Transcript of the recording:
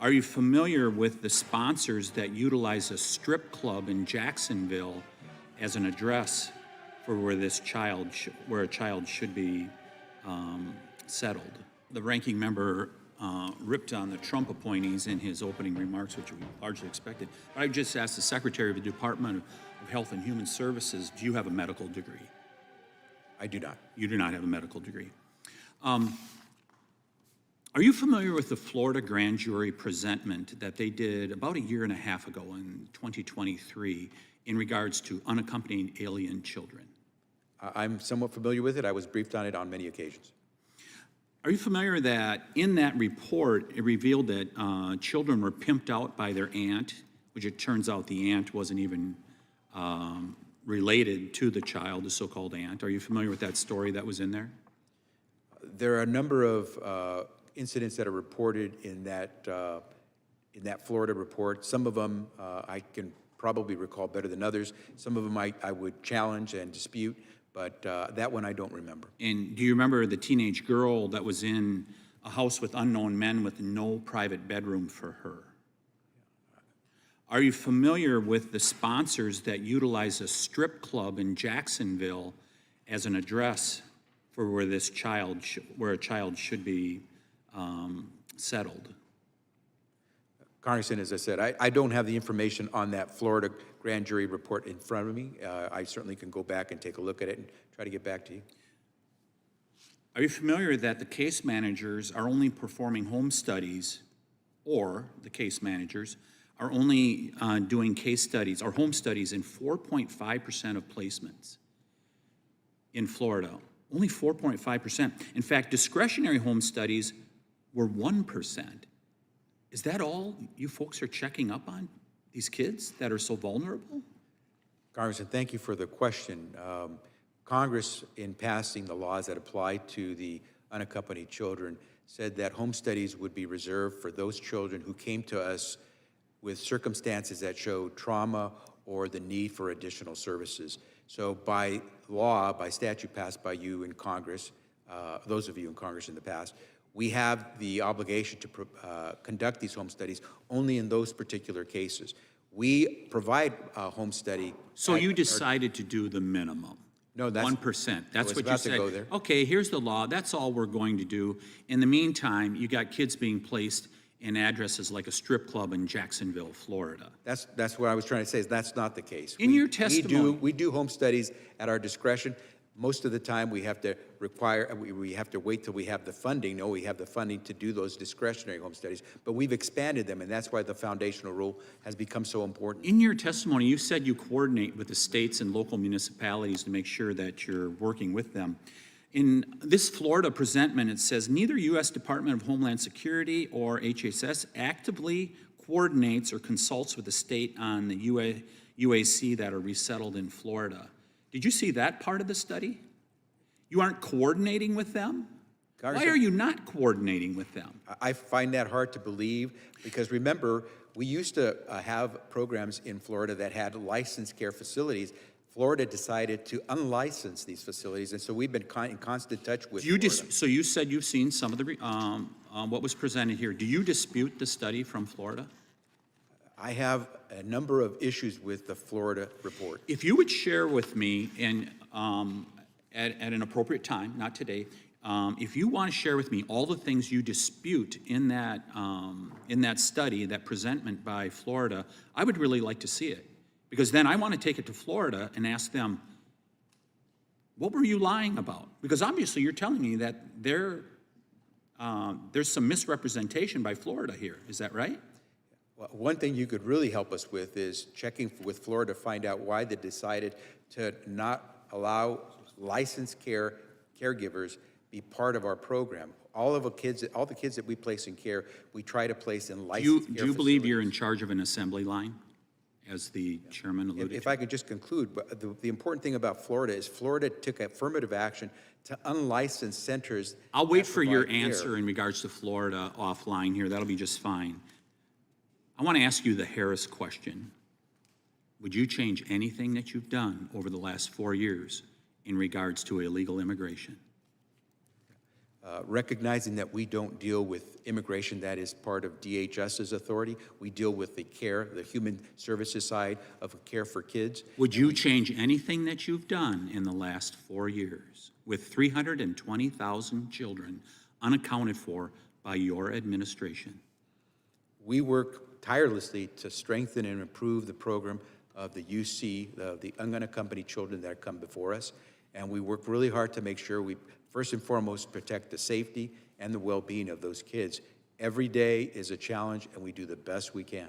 Are you familiar with the sponsors that utilize a strip club in Jacksonville as an address for where where a child should be settled? The ranking member ripped on the Trump appointees in his opening remarks, which we largely expected. But I just asked the Secretary of the Department of Health and Human Services, do you have a medical degree? I do not. You do not have a medical degree. Are you familiar with the Florida grand jury presentment that they did about a year and a half ago in 2023 in regards to unaccompanied alien children? I'm somewhat familiar with it. I was briefed on it on many occasions. Are you familiar that in that report, it revealed that children were pimped out by their aunt, which it turns out the aunt wasn't even related to the child, the so-called aunt? Are you familiar with that story that was in there? There are a number of incidents that are reported in that Florida report. Some of them I can probably recall better than others. Some of them I would challenge and dispute, but that one I don't remember. And do you remember the teenage girl that was in a house with unknown men with no private bedroom for her? Are you familiar with the sponsors that utilize a strip club in Jacksonville as an address for where where a child should be settled? Congressman, as I said, I don't have the information on that Florida grand jury report in front of me. I certainly can go back and take a look at it and try to get back to you. Are you familiar that the case managers are only performing home studies, or the case managers are only doing case studies or home studies in 4.5% of placements in Florida? Only 4.5%. In fact, discretionary home studies were 1%. Is that all you folks are checking up on, these kids that are so vulnerable? Congressman, thank you for the question. Congress, in passing the laws that apply to the unaccompanied children, said that home studies would be reserved for those children who came to us with circumstances that showed trauma or the need for additional services. So by law, by statute passed by you in Congress, those of you in Congress in the past, we have the obligation to conduct these home studies only in those particular cases. We provide a home study. So you decided to do the minimum? No, that's 1%. That's what you about said. to go there. Okay, here's the law. That's all we're going to do. In the meantime, you got kids being placed in addresses like a strip club in Jacksonville, Florida. That's what I was trying to say. Is that's not the case. In your testimony, we do home studies at our discretion. Most of the time, we have to wait till we have the funding. No, we have the funding to do those discretionary home studies, but we've expanded them, and that's why the foundational rule has become so important. in your testimony, you said you coordinate with the states and local municipalities to make sure that you're working with them. In this Florida presentment, it says neither U.S. Department of Homeland Security or HHS actively coordinates or consults with the state on the UAC that are resettled in Florida. Did you see that part of the study? You aren't coordinating with them? Why are you not coordinating with them? I find that hard to believe because remember, we used to have programs in Florida that had licensed care facilities. Florida decided to unlicense these facilities, and so we've been in constant touch with Florida. So you said you've seen some of the what was presented here. Do you dispute the study from Florida? I have a number of issues with the Florida report. If you would share with me, and at an appropriate time, not today, if you want to share with me all the things you dispute in that study, that presentment by Florida, I would really like to see it. Because then I want to take it to Florida and ask them, what were you lying about? Because obviously you're telling me that there's some misrepresentation by Florida here. Is that right? Well, one thing you could really help us with is checking with Florida to find out why they decided to not allow licensed caregivers be part of our program. All the kids that we place in care, we try to place in licensed care Do you believe you're in charge of an assembly line, as the chairman alluded to? If I could just conclude, but the important thing about Florida is Florida took affirmative action to unlicense centers. I'll wait for your answer in regards to Florida offline here. That'll be just fine. I want to ask you the Harris question. Would you change anything that you've done over the last 4 years in regards to illegal immigration? recognizing that we don't deal with immigration, that is part of DHS's authority. We deal with the care, the human services side of care for kids. Would you change anything that you've done in the last 4 years with 320,000 children unaccounted for by your administration? We work tirelessly to strengthen and improve the program of the UC, the unaccompanied children that come before us. And we work really hard to make sure we, first and foremost, protect the safety and the well-being of those kids. Every day is a challenge, and we do the best we can.